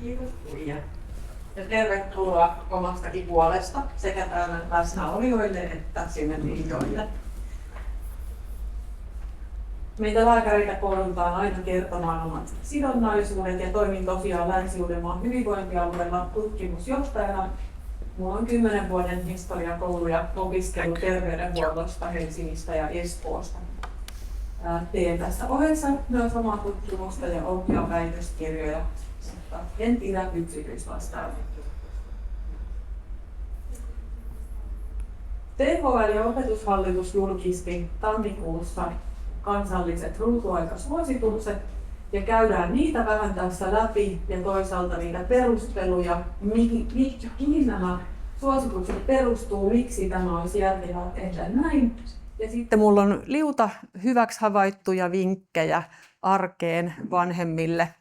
Kiitos Tuija. Ja tervetuloa omastakin puolesta sekä täällä läsnäolijoille että sinne linjoille. Meitä lääkäreitä koulutetaan aina kertomaan omat sidonnaisuudet ja toimin tosiaan Länsi-Uudenmaan hyvinvointialueella tutkimusjohtajana. Minulla on 10 vuoden historia koulu- ja opiskelu terveydenhuollosta Helsingistä ja Espoosta. Teen tässä ohessa myös omaa tutkimusta ja ohjaan väitöskirjoja, mutta en pidä yksityisvastaavia. THL ja Opetushallitus julkisti tammikuussa kansalliset ruutuaikasuositukset ja käydään niitä vähän tässä läpi ja toisaalta niitä perusteluja, mihin nämä suositukset perustuu, miksi tämä olisi järkevää tehdä näin. Ja sitten mulla on liuta hyväksi havaittuja vinkkejä arkeen vanhemmille,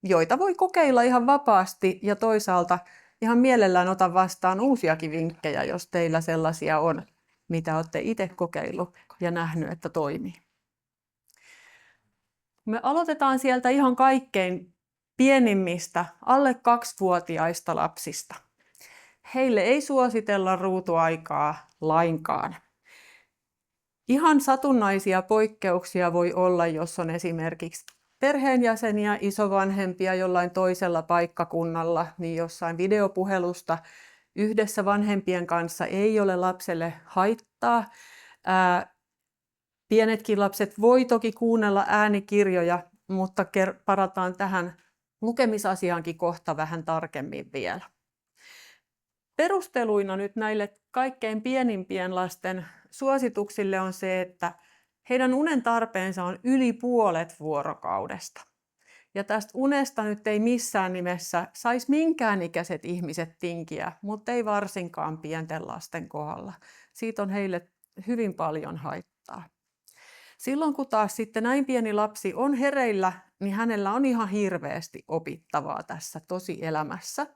joita voi kokeilla ihan vapaasti ja toisaalta ihan mielellään otan vastaan uusiakin vinkkejä, jos teillä sellaisia on, mitä olette itse kokeillut ja nähnyt, että toimii. Me aloitetaan sieltä ihan kaikkein pienimmistä, alle 2-vuotiaista lapsista. Heille ei suositella ruutuaikaa lainkaan. Ihan satunnaisia poikkeuksia voi olla, jos on esimerkiksi perheenjäseniä, isovanhempia jollain toisella paikkakunnalla, niin jossain videopuhelusta yhdessä vanhempien kanssa ei ole lapselle haittaa. Pienetkin lapset voi toki kuunnella äänikirjoja, mutta palataan tähän lukemisasiaankin kohta vähän tarkemmin vielä. Perusteluina nyt näille kaikkein pienimpien lasten suosituksille on se, että heidän unen tarpeensa on yli puolet vuorokaudesta. Ja tästä unesta nyt ei missään nimessä saisi minkään ikäiset ihmiset tinkiä, mutta ei varsinkaan pienten lasten kohdalla. Siitä on heille hyvin paljon haittaa. Silloin kun taas sitten näin pieni lapsi on hereillä, niin hänellä on ihan hirveästi opittavaa tässä tosielämässä.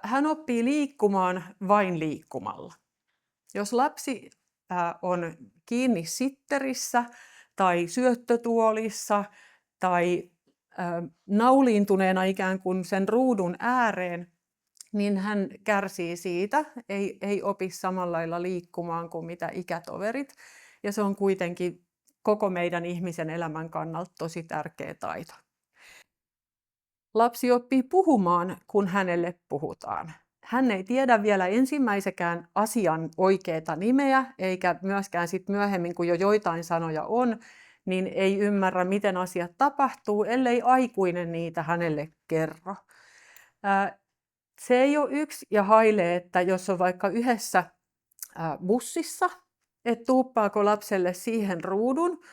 Hän oppii liikkumaan vain liikkumalla. Jos lapsi on kiinni sitterissä tai syöttötuolissa tai nauliintuneena ikään kuin sen ruudun ääreen, niin hän kärsii siitä, ei opi samalla lailla liikkumaan kuin mitä ikätoverit. Ja se on kuitenkin koko meidän ihmisen elämän kannalta tosi tärkeä taito. Lapsi oppii puhumaan, kun hänelle puhutaan. Hän ei tiedä vielä ensimmäisekään asian oikeaa nimeä, eikä myöskään sit myöhemmin, kun jo joitain sanoja on, niin ei ymmärrä, miten asiat tapahtuu, ellei aikuinen niitä hänelle kerro. Se ei ole yksi ja haile, että jos on vaikka yhdessä bussissa, että tuuppaako lapselle siihen ruudun,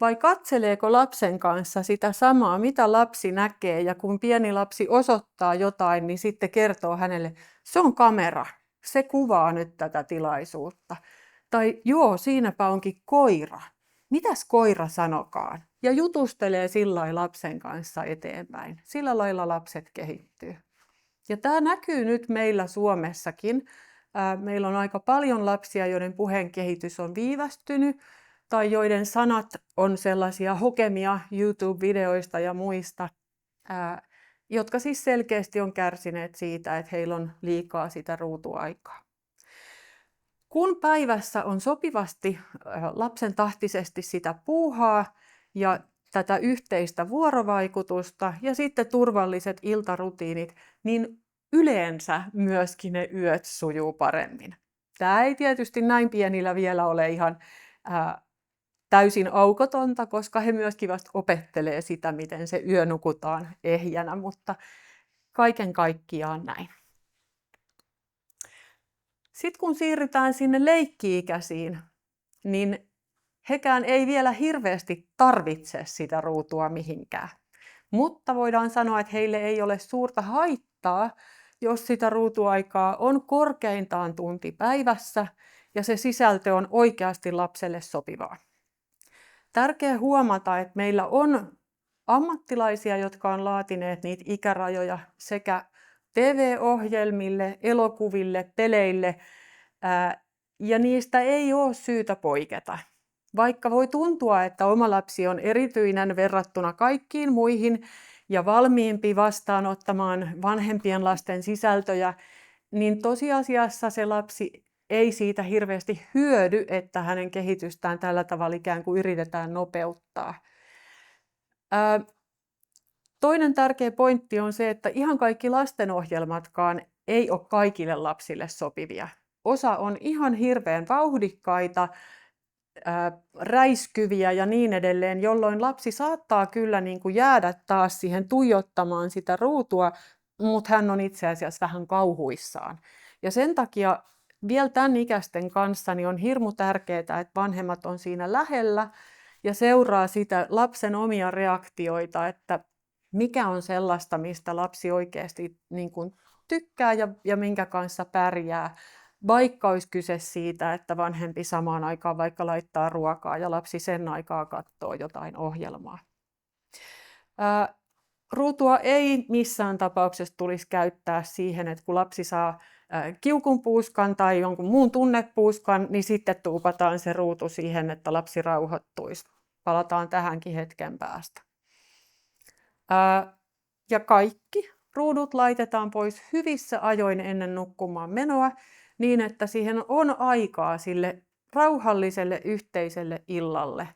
vai katseleeko lapsen kanssa sitä samaa, mitä lapsi näkee, ja kun pieni lapsi osoittaa jotain, niin sitten kertoo hänelle, se on kamera, se kuvaa nyt tätä tilaisuutta. Tai joo, siinäpä onkin koira. Mitäs koira sanokaan? Ja jutustelee sillä lailla lapsen kanssa eteenpäin. Sillä lailla lapset kehittyy. Ja tämä näkyy nyt meillä Suomessakin. Meillä on aika paljon lapsia, joiden puheen kehitys on viivästynyt, tai joiden sanat on sellaisia hokemia YouTube-videoista ja muista, jotka siis selkeästi on kärsineet siitä, että heillä on liikaa sitä ruutuaikaa. Kun päivässä on sopivasti lapsen tahtisesti sitä puuhaa ja tätä yhteistä vuorovaikutusta ja sitten turvalliset iltarutiinit, niin yleensä myöskin ne yöt sujuu paremmin. Tämä ei tietysti näin pienillä vielä ole ihan täysin aukotonta, koska he myöskin vasta opettelee sitä, miten se yö nukutaan ehjänä, mutta kaiken kaikkiaan näin. Sitten kun siirrytään sinne leikki-ikäisiin, niin hekään ei vielä hirveästi tarvitse sitä ruutua mihinkään. Mutta voidaan sanoa, että heille ei ole suurta haittaa, jos sitä ruutuaikaa on korkeintaan tunti päivässä ja se sisältö on oikeasti lapselle sopivaa. Tärkeää huomata, että meillä on ammattilaisia, jotka on laatineet niitä ikärajoja sekä TV-ohjelmille, elokuville, peleille, ja niistä ei ole syytä poiketa. Vaikka voi tuntua, että oma lapsi on erityinen verrattuna kaikkiin muihin, ja valmiimpi vastaanottamaan vanhempien lasten sisältöjä, niin tosiasiassa se lapsi ei siitä hirveästi hyödy, että hänen kehitystään tällä tavalla ikään kuin yritetään nopeuttaa. Toinen tärkeä pointti on se, että ihan kaikki lastenohjelmatkaan ei ole kaikille lapsille sopivia. Osa on ihan hirveän vauhdikkaita, räiskyviä ja niin edelleen, jolloin lapsi saattaa kyllä niin kuin jäädä taas siihen tuijottamaan sitä ruutua, mutta hän on itse asiassa vähän kauhuissaan. Ja sen takia vielä tämän ikäisten kanssa niin on hirmu tärkeää, että vanhemmat on siinä lähellä ja seuraa sitä lapsen omia reaktioita, että mikä on sellaista, mistä lapsi oikeasti niin kuin tykkää ja minkä kanssa pärjää. Vaikka olisi kyse siitä, että vanhempi samaan aikaan vaikka laittaa ruokaa ja lapsi sen aikaa katsoo jotain ohjelmaa. Ruutua ei missään tapauksessa tulisi käyttää siihen, että kun lapsi saa kiukunpuuskan tai jonkun muun tunnepuuskan, niin sitten tuupataan se ruutu siihen, että lapsi rauhoittuisi. Palataan tähänkin hetken päästä. Ja kaikki ruudut laitetaan pois hyvissä ajoin ennen nukkumaan menoa, niin että siihen on aikaa sille rauhalliselle yhteiselle illalle.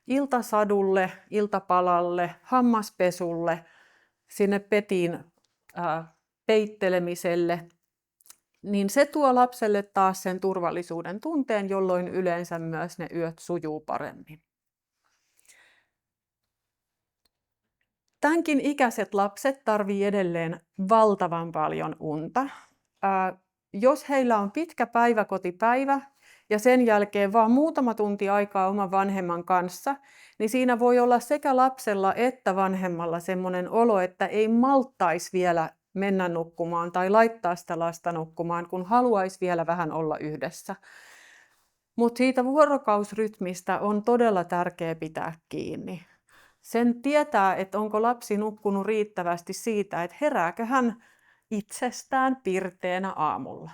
Iltasadulle, iltapalalle, hammaspesulle, sinne petin peittelemiselle. Niin se tuo lapselle taas sen turvallisuuden tunteen, jolloin yleensä myös ne yöt sujuu paremmin. Tämänkin ikäiset lapset tarvitsevat edelleen valtavan paljon unta. Jos heillä on pitkä päiväkotipäivä ja sen jälkeen vaan muutama tunti aikaa oman vanhemman kanssa, niin siinä voi olla sekä lapsella että vanhemmalla semmoinen olo, että ei malttaisi vielä mennä nukkumaan tai laittaa sitä lasta nukkumaan, kun haluaisi vielä vähän olla yhdessä. Mutta siitä vuorokausrytmistä on todella tärkeää pitää kiinni. Sen tietää, että onko lapsi nukkunut riittävästi siitä, että herääkö hän itsestään pirteänä aamulla.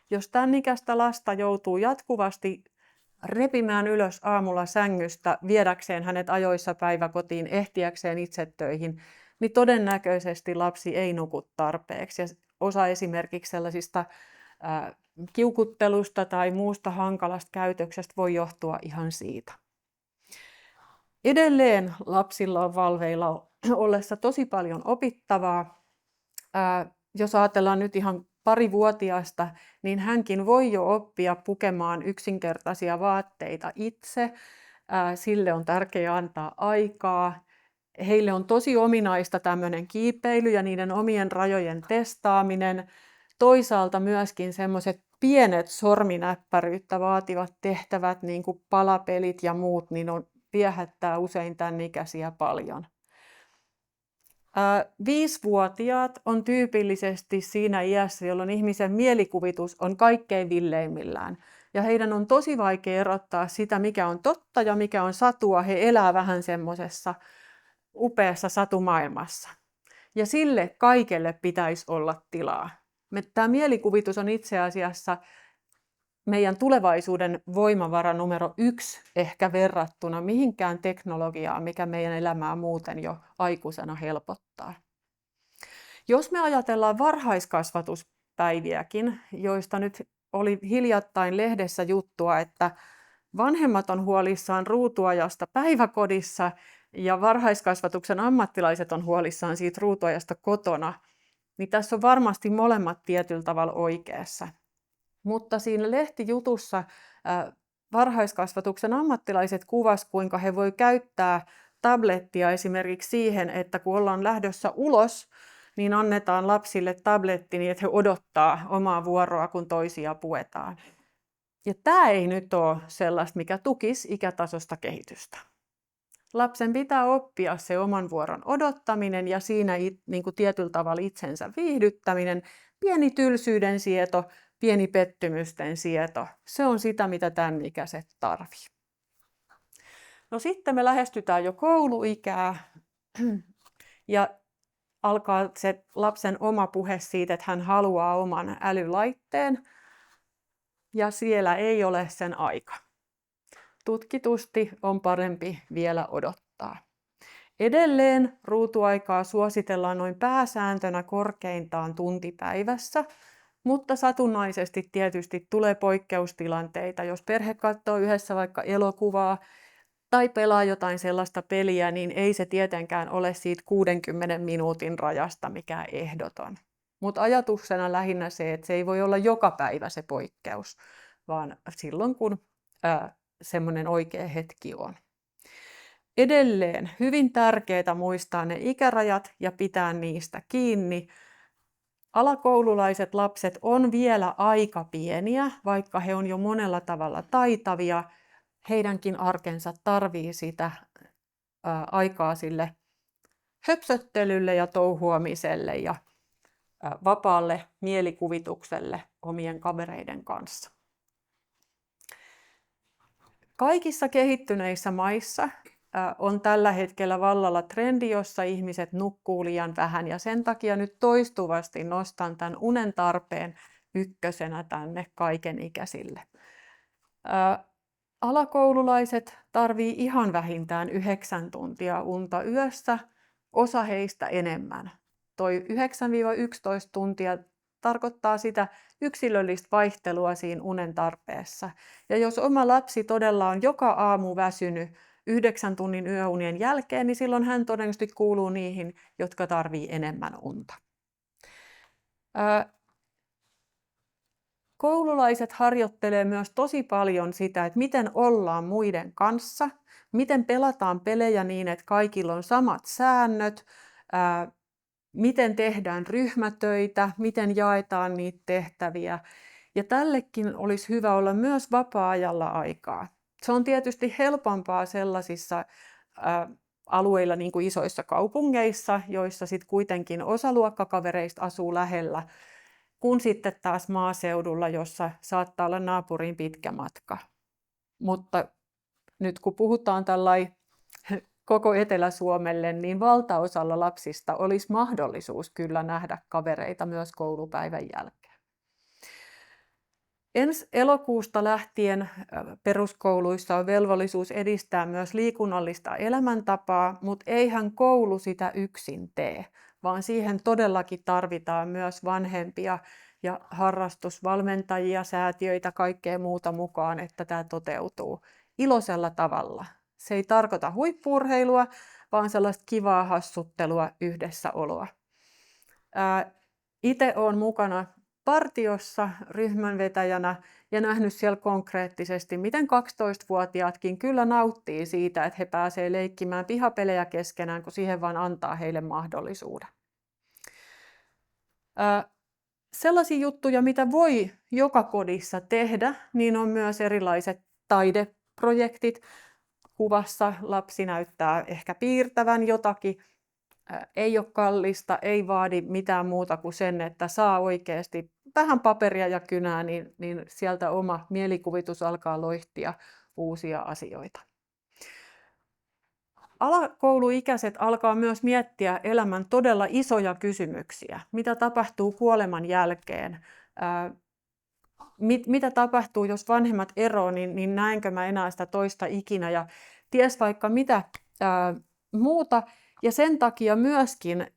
Jos tämän ikäistä lasta joutuu jatkuvasti repimään ylös aamulla sängystä, viedäkseen hänet ajoissa päiväkotiin, ehtiäkseen itse töihin, niin todennäköisesti lapsi ei nuku tarpeeksi. Ja osa esimerkiksi sellaisista kiukuttelusta tai muusta hankalasta käytöksestä voi johtua ihan siitä. Edelleen lapsilla on valveilla ollessa tosi paljon opittavaa. Jos ajatellaan nyt ihan parivuotiaasta, niin hänkin voi jo oppia pukemaan yksinkertaisia vaatteita itse. Sille on tärkeää antaa aikaa. Heille on tosi ominaista tämmöinen kiipeily ja niiden omien rajojen testaaminen. Toisaalta myöskin semmoiset pienet sorminäppäryyttä vaativat tehtävät, niin kuin palapelit ja muut, niin viehättää usein tämän ikäisiä paljon. 5-vuotiaat on tyypillisesti siinä iässä, jolloin ihmisen mielikuvitus on kaikkein villeimmillään. Ja heidän on tosi vaikea erottaa sitä, mikä on totta ja mikä on satua. He elää vähän semmoisessa upeassa satumaailmassa. Ja sille kaikelle pitäisi olla tilaa. Tämä mielikuvitus on itse asiassa meidän tulevaisuuden voimavara numero 1 ehkä verrattuna mihinkään teknologiaan, mikä meidän elämää muuten jo aikuisena helpottaa. Jos me ajatellaan varhaiskasvatuspäiviäkin, joista nyt oli hiljattain lehdessä juttua, että vanhemmat on huolissaan ruutuajasta päiväkodissa ja varhaiskasvatuksen ammattilaiset on huolissaan siitä ruutuajasta kotona, niin tässä on varmasti molemmat tietyllä tavalla oikeassa. Mutta siinä lehtijutussa varhaiskasvatuksen ammattilaiset kuvasivat, kuinka he voi käyttää tablettia esimerkiksi siihen, että kun ollaan lähdössä ulos, niin annetaan lapsille tabletti niin, että he odottaa omaa vuoroa, kun toisia puetaan. Ja tämä ei nyt ole sellaista, mikä tukisi ikätasosta kehitystä. Lapsen pitää oppia se oman vuoron odottaminen ja siinä niin kuin tietyllä tavalla itsensä viihdyttäminen, pieni tylsyyden sieto, pieni pettymysten sieto. Se on sitä, mitä tämän ikäiset tarvii. No sitten me lähestytään jo kouluikää ja alkaa se lapsen oma puhe siitä, että hän haluaa oman älylaitteen ja siellä ei ole sen aika. Tutkitusti on parempi vielä odottaa. Edelleen ruutuaikaa suositellaan noin pääsääntönä korkeintaan tunti päivässä, mutta satunnaisesti tietysti tulee poikkeustilanteita. Jos perhe katsoo yhdessä vaikka elokuvaa tai pelaa jotain sellaista peliä, niin ei se tietenkään ole siitä 60 minuutin rajasta mikään ehdoton. Mutta ajatuksena lähinnä se, että se ei voi olla joka päivä se poikkeus, vaan silloin kun semmoinen oikea hetki on. Edelleen hyvin tärkeää muistaa ne ikärajat ja pitää niistä kiinni. Alakoululaiset lapset on vielä aika pieniä, vaikka he on jo monella tavalla taitavia. Heidänkin arkensa tarvii sitä aikaa sille höpsöttelylle ja touhuamiselle ja vapaalle mielikuvitukselle omien kavereiden kanssa. Kaikissa kehittyneissä maissa on tällä hetkellä vallalla trendi, jossa ihmiset nukkuu liian vähän, ja sen takia nyt toistuvasti nostan tämän unen tarpeen ykkösenä tänne kaikenikäisille. Alakoululaiset tarvii ihan vähintään 9 tuntia unta yössä, osa heistä enemmän. Toi 9-11 tuntia tarkoittaa sitä yksilöllistä vaihtelua siinä unen tarpeessa. Ja jos oma lapsi todella on joka aamu väsynyt 9 tunnin yöunien jälkeen, niin silloin hän todennäköisesti kuuluu niihin, jotka tarvii enemmän unta. Koululaiset harjoittelee myös tosi paljon sitä, että miten ollaan muiden kanssa, miten pelataan pelejä niin, että kaikilla on samat säännöt, miten tehdään ryhmätöitä, miten jaetaan niitä tehtäviä. Ja tällekin olisi hyvä olla myös vapaa-ajalla aikaa. Se on tietysti helpompaa sellaisissa alueilla niin kuin isoissa kaupungeissa, joissa sitten kuitenkin osa luokkakavereista asuu lähellä, kun sitten taas maaseudulla, jossa saattaa olla naapuriin pitkä matka. Mutta nyt kun puhutaan tällainen koko Etelä-Suomelle, niin valtaosalla lapsista olisi mahdollisuus kyllä nähdä kavereita myös koulupäivän jälkeen. Ensi elokuusta lähtien peruskouluissa on velvollisuus edistää myös liikunnallista elämäntapaa, mutta eihän koulu sitä yksin tee, vaan siihen todellakin tarvitaan myös vanhempia ja harrastusvalmentajia, säätiöitä, kaikkea muuta mukaan, että tämä toteutuu iloisella tavalla. Se ei tarkoita huippu-urheilua, vaan sellaista kivaa hassuttelua, yhdessäoloa. Itse olen mukana partiossa ryhmänvetäjänä ja nähnyt siellä konkreettisesti, miten 12-vuotiaatkin kyllä nauttii siitä, että he pääsevät leikkimään pihapelejä keskenään, kun siihen vaan antaa heille mahdollisuuden. Sellaisia juttuja, mitä voi joka kodissa tehdä, niin on myös erilaiset taideprojektit. Kuvassa lapsi näyttää ehkä piirtävän jotakin. Ei ole kallista, ei vaadi mitään muuta kuin sen, että saa oikeasti vähän paperia ja kynää, niin sieltä oma mielikuvitus alkaa loihtia uusia asioita. Alakouluikäiset alkaa myös miettiä elämän todella isoja kysymyksiä. Mitä tapahtuu kuoleman jälkeen? Mitä tapahtuu, jos vanhemmat eroavat, niin näenkö mä enää sitä toista ikinä? Ja ties vaikka mitä muuta. Ja sen takia myöskin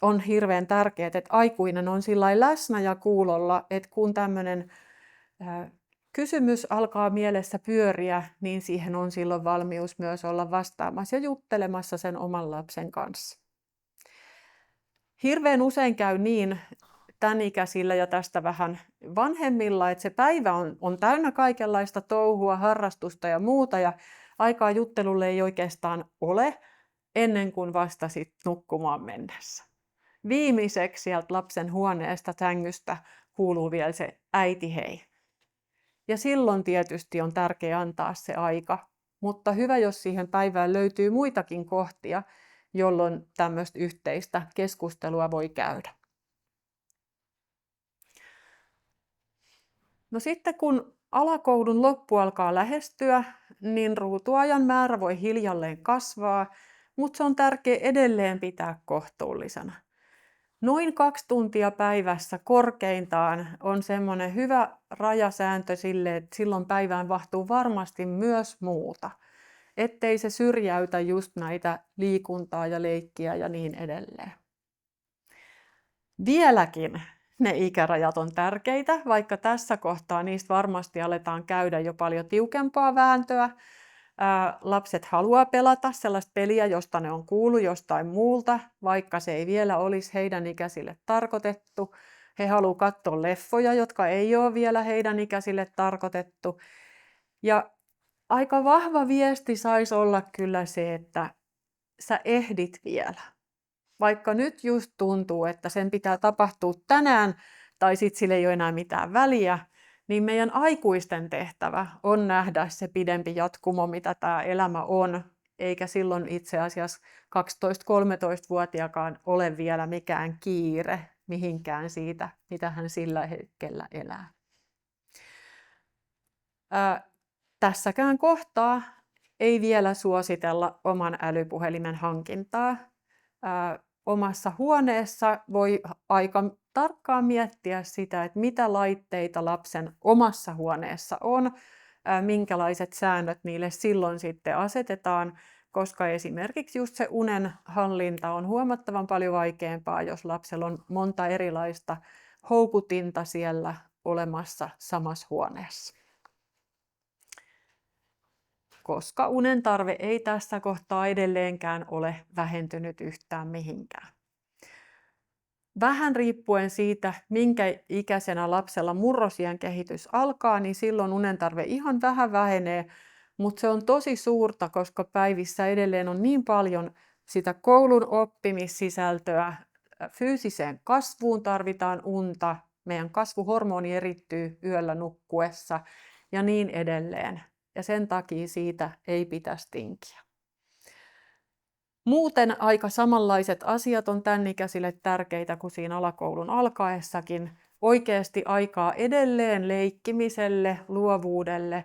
on hirveän tärkeää, että aikuinen on sillä läsnä ja kuulolla, että kun tämmöinen kysymys alkaa mielessä pyöriä, niin siihen on silloin valmius myös olla vastaamassa ja juttelemassa sen oman lapsen kanssa. Hirveän usein käy niin tämän ikäisillä ja tästä vähän vanhemmilla, että se päivä on täynnä kaikenlaista touhua, harrastusta ja muuta, ja aikaa juttelulle ei oikeastaan ole ennen kuin vasta sit nukkumaan mennessä. Viimeiseksi sieltä lapsen huoneesta sängystä kuuluu vielä se äiti hei. Ja silloin tietysti on tärkeää antaa se aika, mutta hyvä, jos siihen päivään löytyy muitakin kohtia, jolloin tämmöistä yhteistä keskustelua voi käydä. No sitten kun alakoulun loppu alkaa lähestyä, niin ruutuajan määrä voi hiljalleen kasvaa, mutta se on tärkeää edelleen pitää kohtuullisena. Noin 2 tuntia päivässä korkeintaan on semmoinen hyvä rajasääntö sille, että silloin päivään mahtuu varmasti myös muuta. ettei se syrjäytä just näitä liikuntaa ja leikkiä ja niin edelleen. Vieläkin ne ikärajat on tärkeitä, vaikka tässä kohtaa niistä varmasti aletaan käydä jo paljon tiukempaa vääntöä. Lapset haluaa pelata sellaista peliä, josta ne on kuullut jostain muulta, vaikka se ei vielä olisi heidän ikäisille tarkoitettu. He haluaa katsoa leffoja, jotka ei ole vielä heidän ikäisille tarkoitettu. Ja aika vahva viesti saisi olla kyllä se, että sä ehdit vielä. Vaikka nyt just tuntuu, että sen pitää tapahtua tänään tai sitten sillä ei ole enää mitään väliä, niin meidän aikuisten tehtävä on nähdä se pidempi jatkumo, mitä tämä elämä on, eikä silloin itse asiassa 12-13-vuotiaakaan ole vielä mikään kiire mihinkään siitä, mitä hän sillä hetkellä elää. Tässäkään kohtaa ei vielä suositella oman älypuhelimen hankintaa. Omassa huoneessa voi aika tarkkaan miettiä sitä, että mitä laitteita lapsen omassa huoneessa on, minkälaiset säännöt niille silloin sitten asetetaan, koska esimerkiksi just se unen hallinta on huomattavan paljon vaikeampaa, jos lapsella on monta erilaista houkutinta siellä olemassa samassa huoneessa. Koska unen tarve ei tässä kohtaa edelleenkään ole vähentynyt yhtään mihinkään. Vähän riippuen siitä, minkä ikäisenä lapsella murrosiän kehitys alkaa, niin silloin unen tarve ihan vähän vähenee, mutta se on tosi suurta, koska päivissä edelleen on niin paljon sitä koulun oppimissisältöä. Fyysiseen kasvuun tarvitaan unta, meidän kasvuhormoni erittyy yöllä nukkuessa ja niin edelleen. Ja sen takia siitä ei pitäisi tinkiä. Muuten aika samanlaiset asiat on tämän ikäisille tärkeitä kuin siinä alakoulun alkaessakin. Oikeasti aikaa edelleen leikkimiselle, luovuudelle.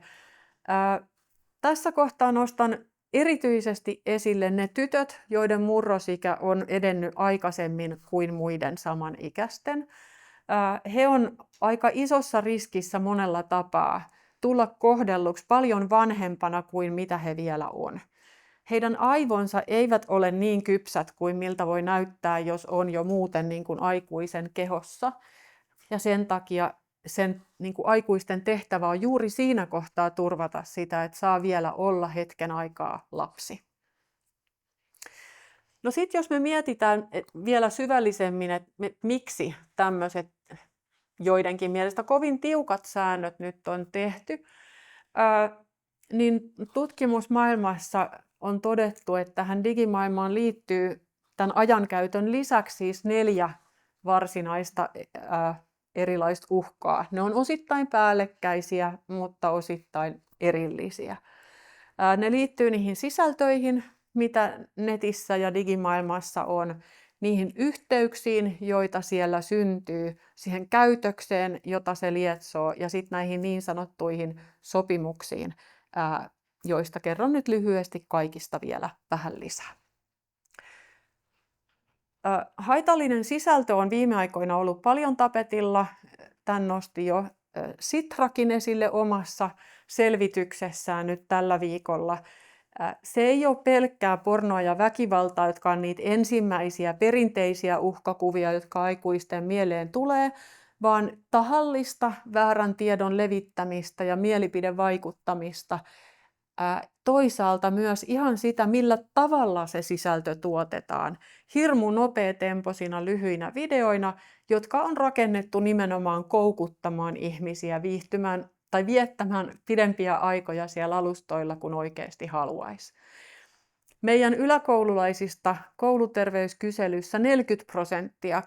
Tässä kohtaa nostan erityisesti esille ne tytöt, joiden murrosikä on edennyt aikaisemmin kuin muiden samanikäisten. He on aika isossa riskissä monella tapaa tulla kohdelluksi paljon vanhempana kuin mitä he vielä on. Heidän aivonsa eivät ole niin kypsät kuin miltä voi näyttää, jos on jo muuten niin kuin aikuisen kehossa. Ja sen takia sen niin kuin aikuisten tehtävä on juuri siinä kohtaa turvata sitä, että saa vielä olla hetken aikaa lapsi. No sitten jos me mietitään vielä syvällisemmin, että miksi tämmöiset joidenkin mielestä kovin tiukat säännöt nyt on tehty, niin tutkimusmaailmassa on todettu, että tähän digimaailmaan liittyy tämän ajankäytön lisäksi siis 4 varsinaista erilaista uhkaa. Ne on osittain päällekkäisiä, mutta osittain erillisiä. Ne liittyy niihin sisältöihin, mitä netissä ja digimaailmassa on, niihin yhteyksiin, joita siellä syntyy, siihen käytökseen, jota se lietsoo, ja sitten näihin niin sanottuihin sopimuksiin, joista kerron nyt lyhyesti kaikista vielä vähän lisää. Haitallinen sisältö on viime aikoina ollut paljon tapetilla. Tän nosti jo Sitrakin esille omassa selvityksessään nyt tällä viikolla. Se ei ole pelkkää pornoa ja väkivaltaa, jotka on niitä ensimmäisiä perinteisiä uhkakuvia, jotka aikuisten mieleen tulee, vaan tahallista väärän tiedon levittämistä ja mielipidevaikuttamista. Toisaalta myös ihan sitä, millä tavalla se sisältö tuotetaan. Hirmu nopeatempoisina lyhyinä videoina, jotka on rakennettu nimenomaan koukuttamaan ihmisiä viihtymään tai viettämään pidempiä aikoja siellä alustoilla kuin oikeasti haluaisi. Meidän yläkoululaisista kouluterveyskyselyssä 40%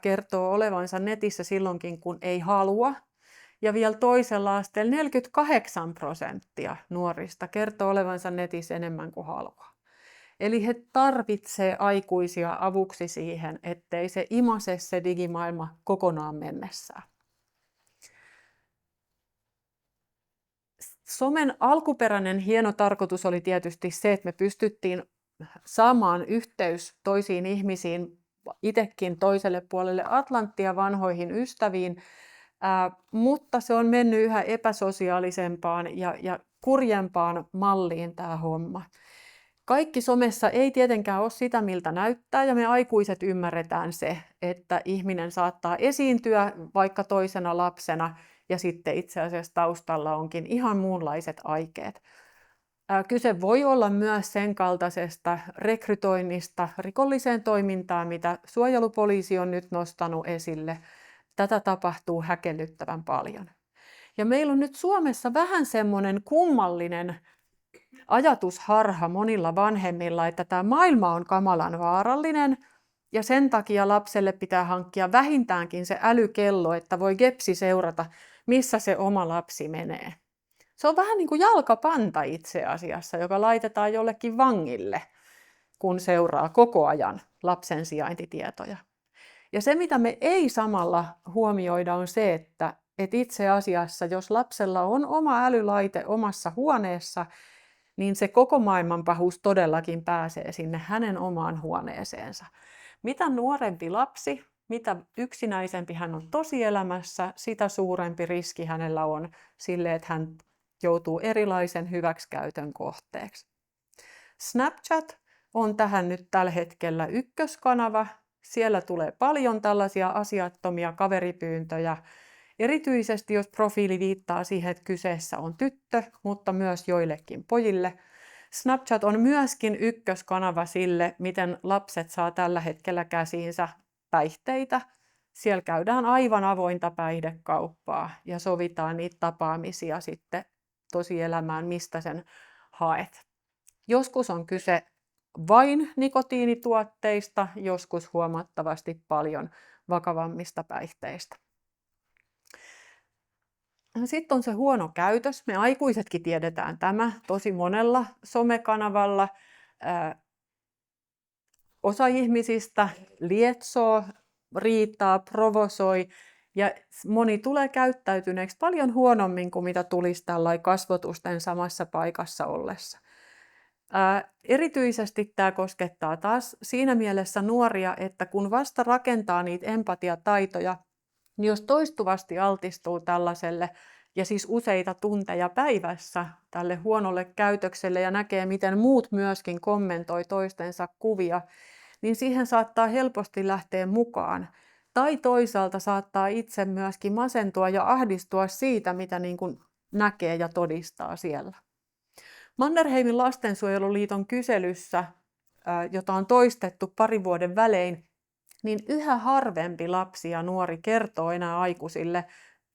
kertoo olevansa netissä silloinkin, kun ei halua. Ja vielä toisella asteella 48% nuorista kertoo olevansa netissä enemmän kuin haluaa. Eli he tarvitsee aikuisia avuksi siihen, ettei se imase se digimaailma kokonaan mennessään. Somen alkuperäinen hieno tarkoitus oli tietysti se, että me pystyttiin saamaan yhteys toisiin ihmisiin, itsekin toiselle puolelle Atlanttia vanhoihin ystäviin, mutta se on mennyt yhä epäsosiaalisempaan ja kurjempaan malliin tämä homma. Kaikki somessa ei tietenkään ole sitä, miltä näyttää, ja me aikuiset ymmärretään se, että ihminen saattaa esiintyä vaikka toisena lapsena, ja sitten itse asiassa taustalla onkin ihan muunlaiset aikeet. Kyse voi olla myös sen kaltaisesta rekrytoinnista rikolliseen toimintaan, mitä suojelupoliisi on nyt nostanut esille. Tätä tapahtuu häkellyttävän paljon. Ja meillä on nyt Suomessa vähän semmoinen kummallinen ajatusharha monilla vanhemmilla, että tämä maailma on kamalan vaarallinen ja sen takia lapselle pitää hankkia vähintäänkin se älykello, että voi gepsi seurata, missä se oma lapsi menee. Se on vähän niin kuin jalkapanta itse asiassa, joka laitetaan jollekin vangille, kun seuraa koko ajan lapsen sijaintitietoja. Ja se, mitä me ei samalla huomioida, on se, että itse asiassa, jos lapsella on oma älylaite omassa huoneessa, niin se koko maailman pahuus todellakin pääsee sinne hänen omaan huoneeseensa. Mitä nuorempi lapsi, mitä yksinäisempi hän on tosielämässä, sitä suurempi riski hänellä on sille, että hän joutuu erilaisen hyväksikäytön kohteeksi. Snapchat on tähän nyt tällä hetkellä ykköskanava. Siellä tulee paljon tällaisia asiattomia kaveripyyntöjä, erityisesti jos profiili viittaa siihen, että kyseessä on tyttö, mutta myös joillekin pojille. Snapchat on myöskin ykköskanava sille, miten lapset saa tällä hetkellä käsiinsä päihteitä. Siellä käydään aivan avointa päihdekauppaa ja sovitaan niitä tapaamisia sitten tosielämään, mistä sen haet. Joskus on kyse vain nikotiinituotteista, joskus huomattavasti paljon vakavammista päihteistä. Sitten on se huono käytös. Me aikuisetkin tiedetään tämä tosi monella somekanavalla. Osa ihmisistä lietsoo, riitaa, provosoi ja moni tulee käyttäytyneeksi paljon huonommin kuin mitä tulisi tällainen kasvotusten samassa paikassa ollessa. Erityisesti tämä koskettaa taas siinä mielessä nuoria, että kun vasta rakentaa niitä empatiataitoja, niin jos toistuvasti altistuu tällaiselle ja siis useita tunteja päivässä tälle huonolle käytökselle ja näkee, miten muut myöskin kommentoi toistensa kuvia, niin siihen saattaa helposti lähteä mukaan. Tai toisaalta saattaa itse myöskin masentua ja ahdistua siitä, mitä niin kuin näkee ja todistaa siellä. Mannerheimin lastensuojeluliiton kyselyssä, jota on toistettu parin vuoden välein, niin yhä harvempi lapsi ja nuori kertoo enää aikuisille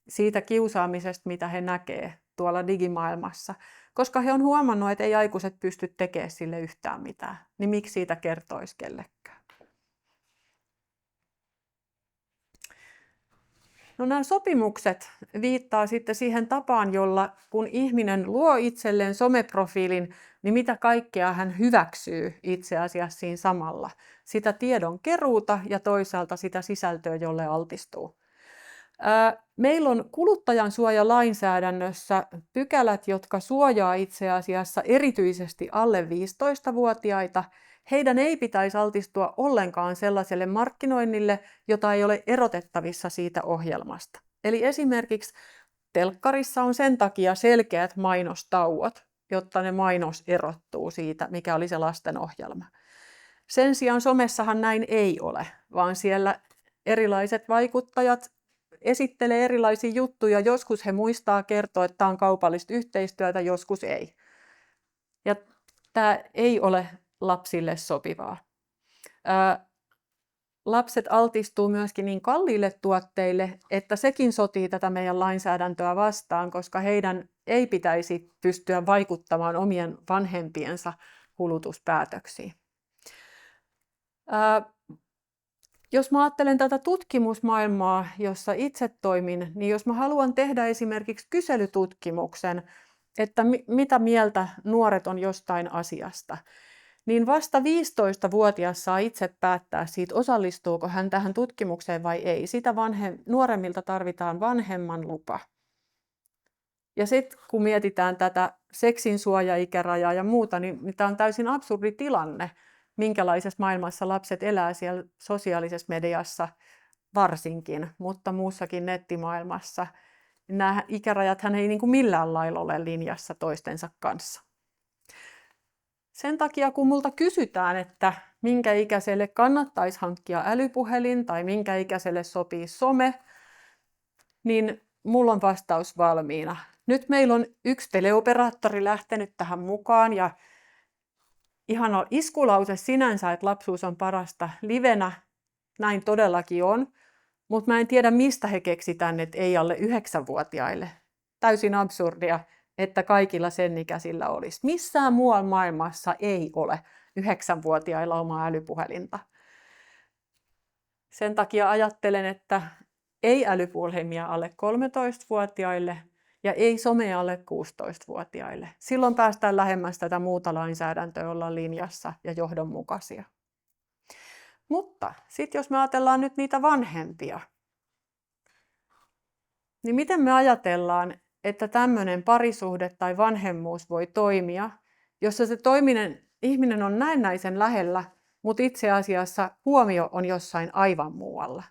siitä kiusaamisesta, mitä he näkee tuolla digimaailmassa. Koska he on huomannut, että ei aikuiset pysty tekemään sille yhtään mitään, niin miksi siitä kertoisi kellekään? No, nämä sopimukset viittaa sitten siihen tapaan, jolla kun ihminen luo itselleen someprofiilin, niin mitä kaikkea hän hyväksyy itse asiassa siinä samalla. Sitä tiedon keruuta ja toisaalta sitä sisältöä, jolle altistuu. Meillä on kuluttajansuojalainsäädännössä pykälät, jotka suojaa itse asiassa erityisesti alle 15-vuotiaita. Heidän ei pitäisi altistua ollenkaan sellaiselle markkinoinnille, jota ei ole erotettavissa siitä ohjelmasta. Eli esimerkiksi telkkarissa on sen takia selkeät mainostauot, jotta ne mainos erottuu siitä, mikä oli se lastenohjelma. Sen sijaan somessahan näin ei ole, vaan siellä erilaiset vaikuttajat esittelee erilaisia juttuja. Joskus he muistaa kertoa, että tämä on kaupallista yhteistyötä, joskus ei. Ja tämä ei ole lapsille sopivaa. Lapset altistuu myöskin niin kalliille tuotteille, että sekin sotii tätä meidän lainsäädäntöä vastaan, koska heidän ei pitäisi pystyä vaikuttamaan omien vanhempiensa kulutuspäätöksiin. Jos mä ajattelen tätä tutkimusmaailmaa, jossa itse toimin, niin jos mä haluan tehdä esimerkiksi kyselytutkimuksen, että mitä mieltä nuoret on jostain asiasta, niin vasta 15-vuotias saa itse päättää siitä, osallistuuko hän tähän tutkimukseen vai ei. Sitä nuoremmilta tarvitaan vanhemman lupa. Ja sitten kun mietitään tätä seksin suojaikärajaa ja muuta, niin tämä on täysin absurdi tilanne, minkälaisessa maailmassa lapset elää siellä sosiaalisessa mediassa varsinkin, mutta muussakin nettimaailmassa. Nämä ikärajathan ei niin kuin millään lailla ole linjassa toistensa kanssa. Sen takia, kun multa kysytään, että minkä ikäiselle kannattaisi hankkia älypuhelin tai minkä ikäiselle sopii some, niin mulla on vastaus valmiina. Nyt meillä on yksi teleoperaattori lähtenyt tähän mukaan ja ihana iskulause sinänsä, että lapsuus on parasta livenä. Näin todellakin on, mutta mä en tiedä mistä he keksitään, että ei alle 9-vuotiaille. Täysin absurdia, että kaikilla sen ikäisillä olisi. Missään muualla maailmassa ei ole 9-vuotiailla omaa älypuhelinta. Sen takia ajattelen, että ei älypuhelimia alle 13-vuotiaille ja ei somea alle 16-vuotiaille. Silloin päästään lähemmäs tätä muuta lainsäädäntöä, olla linjassa ja johdonmukaisia. Mutta sitten jos me ajatellaan nyt niitä vanhempia, niin miten me ajatellaan, että tämmöinen parisuhde tai vanhemmuus voi toimia, jossa se toiminen ihminen on näennäisen lähellä, mutta itse asiassa huomio on jossain aivan muualla.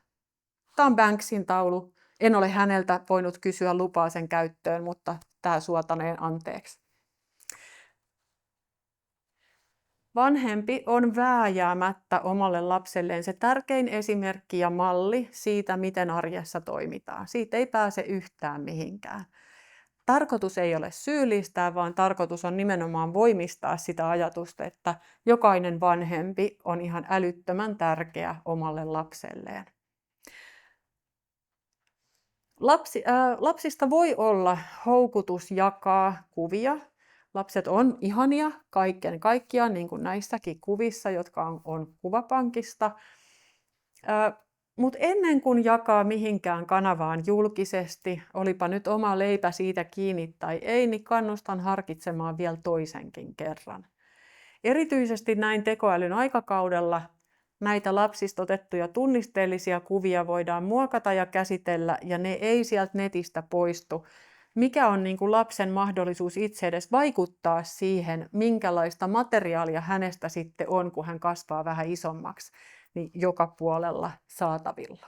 Tämä on Banksin taulu. En ole häneltä voinut kysyä lupaa sen käyttöön, mutta tämä suotaneen anteeksi. Vanhempi on vääjäämättä omalle lapselleen se tärkein esimerkki ja malli siitä, miten arjessa toimitaan. Siitä ei pääse yhtään mihinkään. Tarkoitus ei ole syyllistää, vaan tarkoitus on nimenomaan voimistaa sitä ajatusta, että jokainen vanhempi on ihan älyttömän tärkeä omalle lapselleen. Lapsista voi olla houkutus jakaa kuvia. Lapset on ihania kaiken kaikkiaan, niin kuin näissäkin kuvissa, jotka on kuvapankista. Mutta ennen kuin jakaa mihinkään kanavaan julkisesti, olipa nyt oma leipä siitä kiinni tai ei, niin kannustan harkitsemaan vielä toisenkin kerran. Erityisesti näin tekoälyn aikakaudella näitä lapsista otettuja tunnisteellisia kuvia voidaan muokata ja käsitellä, ja ne ei sieltä netistä poistu. Mikä on niin kuin lapsen mahdollisuus itse edes vaikuttaa siihen, minkälaista materiaalia hänestä sitten on, kun hän kasvaa vähän isommaksi, niin joka puolella saatavilla.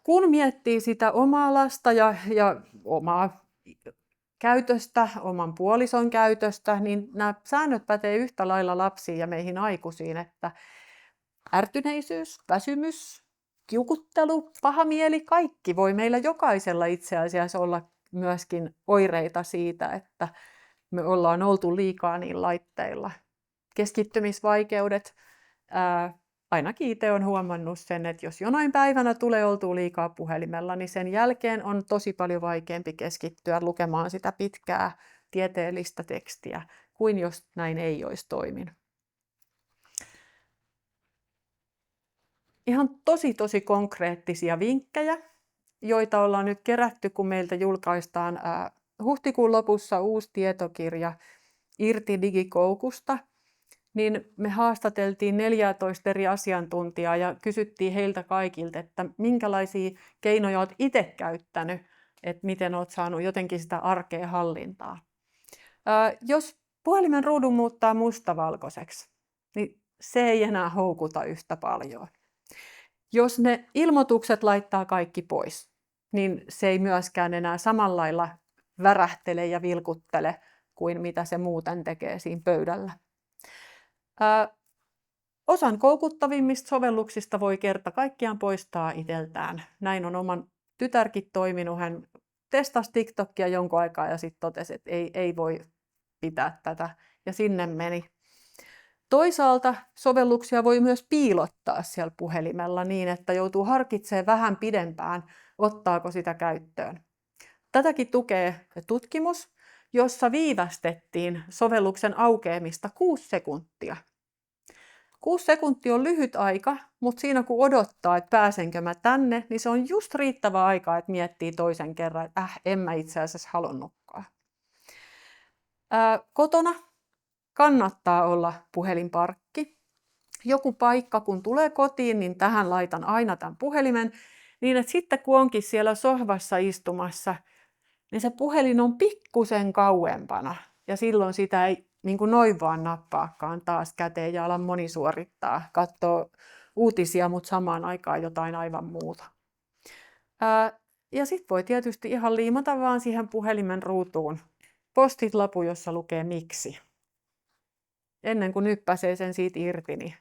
Kun miettii sitä omaa lasta ja omaa käytöstä, oman puolison käytöstä, niin nämä säännöt pätee yhtä lailla lapsiin ja meihin aikuisiin, että ärtyneisyys, väsymys, kiukuttelu, paha mieli, kaikki voi meillä jokaisella itse asiassa olla myöskin oireita siitä, että me ollaan oltu liikaa niin laitteilla. Keskittymisvaikeudet, ainakin itse olen huomannut sen, että jos jonain päivänä tulee oltua liikaa puhelimella, niin sen jälkeen on tosi paljon vaikeampi keskittyä lukemaan sitä pitkää tieteellistä tekstiä, kuin jos näin ei olisi toiminut. Ihan tosi konkreettisia vinkkejä, joita ollaan nyt kerätty, kun meiltä julkaistaan huhtikuun lopussa uusi tietokirja Irti digikoukusta. Niin me haastateltiin 14 eri asiantuntijaa ja kysyttiin heiltä kaikilta, että minkälaisia keinoja olet itse käyttänyt, että miten olet saanut jotenkin sitä arkea hallintaa. Jos puhelimen ruudun muuttaa mustavalkoiseksi, niin se ei enää houkuta yhtä paljon. Jos ne ilmoitukset laittaa kaikki pois, niin se ei myöskään enää samalla lailla värähtele ja vilkuttele kuin mitä se muuten tekee siinä pöydällä. Osan koukuttavimmista sovelluksista voi kerta kaikkiaan poistaa itseltään. Näin on oman tytärkin toiminut. Hän testasi TikTokia jonkun aikaa ja sitten totesi, että ei voi pitää tätä ja sinne meni. Toisaalta sovelluksia voi myös piilottaa siellä puhelimella niin, että joutuu harkitsemaan vähän pidempään, ottaako sitä käyttöön. Tätäkin tukee tutkimus, jossa viivästettiin sovelluksen aukeamista 6 sekuntia. 6 sekuntia on lyhyt aika, mutta siinä kun odottaa, että pääsenkö mä tänne, niin se on just riittävä aika, että miettii toisen kerran, että en mä itse asiassa halunnutkaan. Kotona kannattaa olla puhelinparkki. Joku paikka, kun tulee kotiin, niin tähän laitan aina tämän puhelimen, niin että sitten kun onkin siellä sohvassa istumassa, niin se puhelin on pikkusen kauempana ja silloin sitä ei niin kuin noin vaan nappaakaan taas käteen ja ala monisuorittaa, katsoo uutisia, mutta samaan aikaan jotain aivan muuta. Ja sitten voi tietysti ihan liimata vaan siihen puhelimen ruutuun post-it-lapu, jossa lukee miksi. Ennen kuin nyppäsee sen siitä irti, niin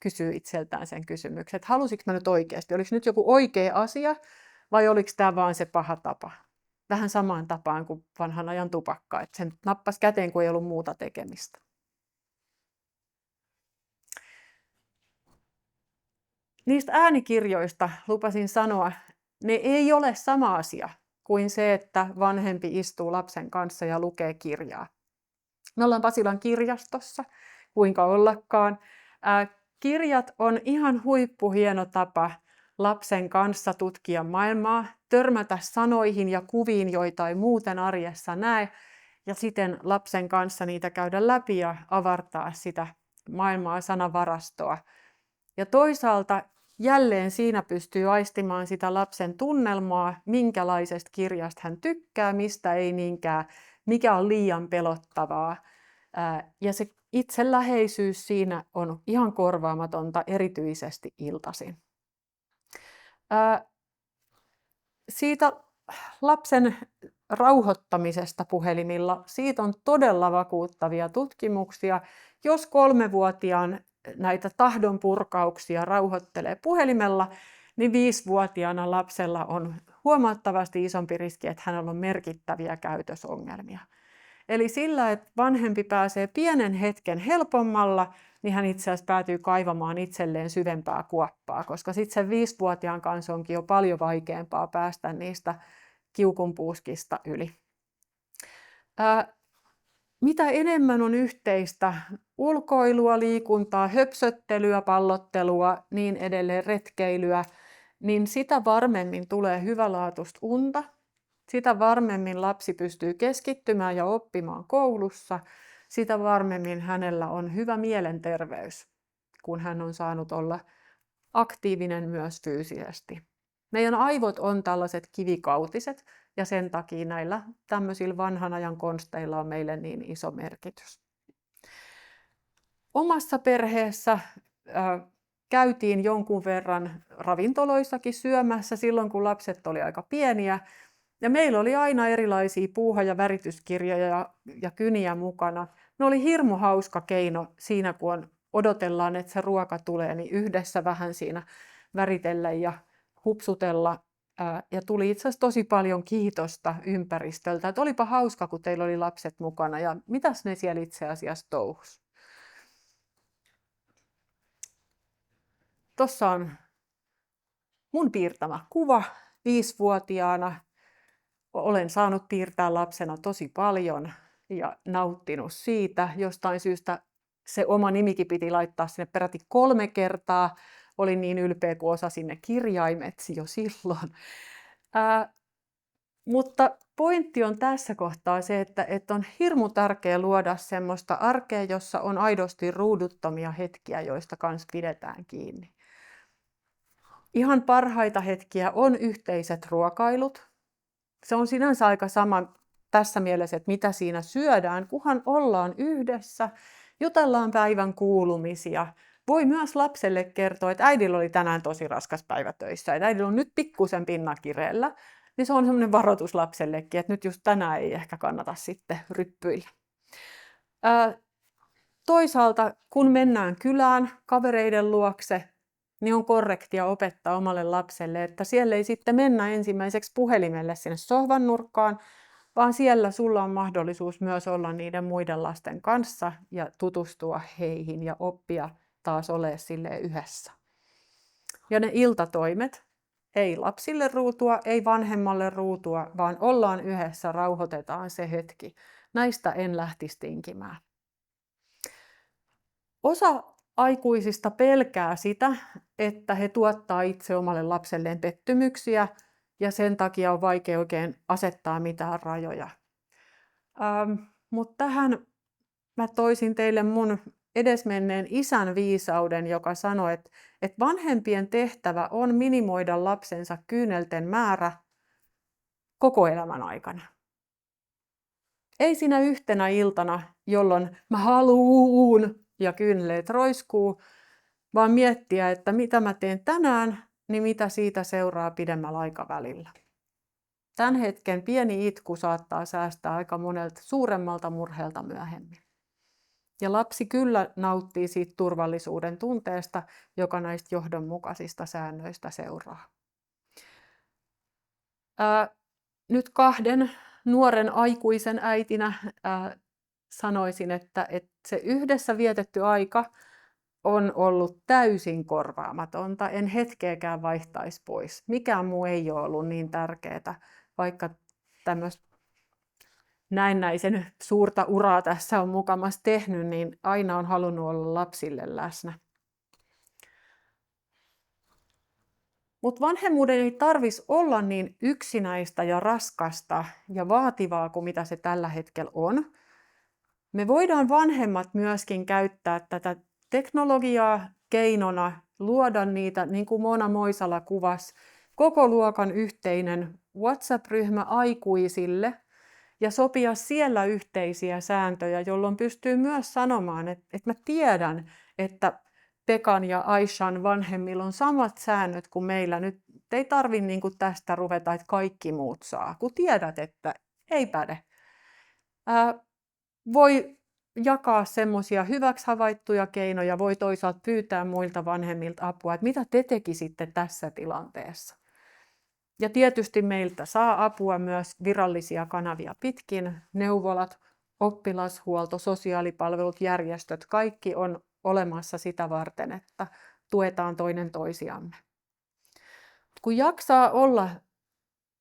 kysyy itseltään sen kysymyksen, että halusinko mä nyt oikeasti, oliko nyt joku oikea asia vai oliko tämä vaan se paha tapa. Vähän samaan tapaan kuin vanhan ajan tupakka, että sen nappasi käteen, kun ei ollut muuta tekemistä. Niistä äänikirjoista lupasin sanoa, ne ei ole sama asia kuin se, että vanhempi istuu lapsen kanssa ja lukee kirjaa. Me ollaan Pasilan kirjastossa, kuinka ollakaan. Kirjat on ihan huippuhieno tapa lapsen kanssa tutkia maailmaa, törmätä sanoihin ja kuviin, joita ei muuten arjessa näe, ja siten lapsen kanssa niitä käydä läpi ja avartaa sitä maailmaa, sanavarastoa. Ja toisaalta jälleen siinä pystyy aistimaan sitä lapsen tunnelmaa, minkälaisesta kirjasta hän tykkää, mistä ei niinkään, mikä on liian pelottavaa. Ja se itseläheisyys siinä on ihan korvaamatonta, erityisesti iltaisin. Siitä lapsen rauhoittamisesta puhelimilla, siitä on todella vakuuttavia tutkimuksia. Jos 3-vuotiaan näitä tahdonpurkauksia rauhoittelee puhelimella, niin 5-vuotiaana lapsella on huomattavasti isompi riski, että hänellä on merkittäviä käytösongelmia. Eli sillä, että vanhempi pääsee pienen hetken helpommalla, niin hän itse asiassa päätyy kaivamaan itselleen syvempää kuoppaa, koska sitten sen 5-vuotiaan kanssa onkin jo paljon vaikeampaa päästä niistä kiukunpuuskista yli. Mitä enemmän on yhteistä ulkoilua, liikuntaa, höpsöttelyä, pallottelua, niin edelleen retkeilyä, niin sitä varmemmin tulee hyvälaatuista unta. Sitä varmemmin lapsi pystyy keskittymään ja oppimaan koulussa. Sitä varmemmin hänellä on hyvä mielenterveys, kun hän on saanut olla aktiivinen myös fyysisesti. Meidän aivot on tällaiset kivikautiset ja sen takia näillä tämmöisillä vanhan ajan konsteilla on meille niin iso merkitys. Omassa perheessä käytiin jonkun verran ravintoloissakin syömässä silloin, kun lapset oli aika pieniä. Ja meillä oli aina erilaisia puuha- ja värityskirjoja ja kyniä mukana. Ne oli hirmu hauska keino siinä, kun odotellaan, että se ruoka tulee, niin yhdessä vähän siinä väritellä ja hupsutella. Ja tuli itse asiassa tosi paljon kiitosta ympäristöltä, että olipa hauska, kun teillä oli lapset mukana ja mitäs ne siellä itse asiassa touhus. Tuossa on mun piirtämä kuva 5-vuotiaana. Olen saanut piirtää lapsena tosi paljon ja nauttinut siitä. Jostain syystä se oma nimikin piti laittaa sinne peräti 3 kertaa. Olin niin ylpeä, kun osasin ne kirjaimet jo silloin. Mutta pointti on tässä kohtaa se, että on hirmu tärkeää luoda semmoista arkea, jossa on aidosti ruuduttomia hetkiä, joista kanssa pidetään kiinni. Ihan parhaita hetkiä on yhteiset ruokailut. Se on sinänsä aika sama tässä mielessä, että mitä siinä syödään, kunhan ollaan yhdessä, jutellaan päivän kuulumisia. Voi myös lapselle kertoa, että äidillä oli tänään tosi raskas päivä töissä, että äidillä on nyt pikkusen pinnakireellä, niin se on semmoinen varoitus lapsellekin, että nyt just tänään ei ehkä kannata sitten ryppyillä. Toisaalta, kun mennään kylään kavereiden luokse, niin on korrektia opettaa omalle lapselle, että siellä ei sitten mennä ensimmäiseksi puhelimelle sinne sohvan nurkkaan, vaan siellä sulla on mahdollisuus myös olla niiden muiden lasten kanssa ja tutustua heihin ja oppia taas olemaan silleen yhdessä. Ja ne iltatoimet, ei lapsille ruutua, ei vanhemmalle ruutua, vaan ollaan yhdessä, rauhoitetaan se hetki. Näistä en lähtisi tinkimään. Osa aikuisista pelkää sitä, että he tuottaa itse omalle lapselleen pettymyksiä ja sen takia on vaikea oikein asettaa mitään rajoja. Mutta tähän mä toisin teille mun edesmenneen isän viisauden, joka sanoi, että vanhempien tehtävä on minimoida lapsensa kyynelten määrä koko elämän aikana. Ei siinä yhtenä iltana, jolloin mä haluun ja kyyneleet roiskuu, vaan miettiä, että mitä mä teen tänään, niin mitä siitä seuraa pidemmällä aikavälillä. Tämän hetken pieni itku saattaa säästää aika monelta suuremmalta murheelta myöhemmin. Ja lapsi kyllä nauttii siitä turvallisuuden tunteesta, joka näistä johdonmukaisista säännöistä seuraa. Nyt 2 nuoren aikuisen äitinä sanoisin, että se yhdessä vietetty aika on ollut täysin korvaamatonta. En hetkeäkään vaihtaisi pois. Mikään muu ei ole ollut niin tärkeää, vaikka tämmöistä näennäisen suurta uraa tässä on mukamas tehnyt, niin aina on halunnut olla lapsille läsnä. Mutta vanhemmuuden ei tarvitsisi olla niin yksinäistä ja raskasta ja vaativaa kuin mitä se tällä hetkellä on. Me voidaan vanhemmat myöskin käyttää tätä teknologiaa keinona luoda niitä, niin kuin Mona Moisala kuvasi, koko luokan yhteinen WhatsApp-ryhmä aikuisille ja sopia siellä yhteisiä sääntöjä, jolloin pystyy myös sanomaan, että mä tiedän, että Pekan ja Aishan vanhemmilla on samat säännöt kuin meillä. Nyt ei tarvitse niin kuin tästä ruveta, että kaikki muut saa, kun tiedät, että ei päde. Voi jakaa semmoisia hyväksi havaittuja keinoja, voi toisaalta pyytää muilta vanhemmilta apua, että mitä te tekisitte tässä tilanteessa. Ja tietysti meiltä saa apua myös virallisia kanavia pitkin, neuvolat, oppilashuolto, sosiaalipalvelut, järjestöt, kaikki on olemassa sitä varten, että tuetaan toinen toisiamme. Kun jaksaa olla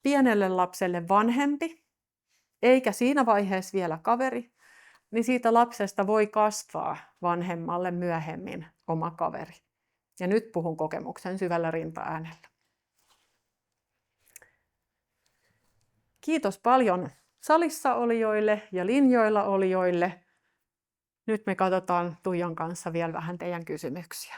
pienelle lapselle vanhempi, eikä siinä vaiheessa vielä kaveri, niin siitä lapsesta voi kasvaa vanhemmalle myöhemmin oma kaveri. Ja nyt puhun kokemuksen syvällä rintaäänellä. Kiitos paljon salissa olijoille ja linjoilla olijoille. Nyt me katsotaan Tuijan kanssa vielä vähän teidän kysymyksiä.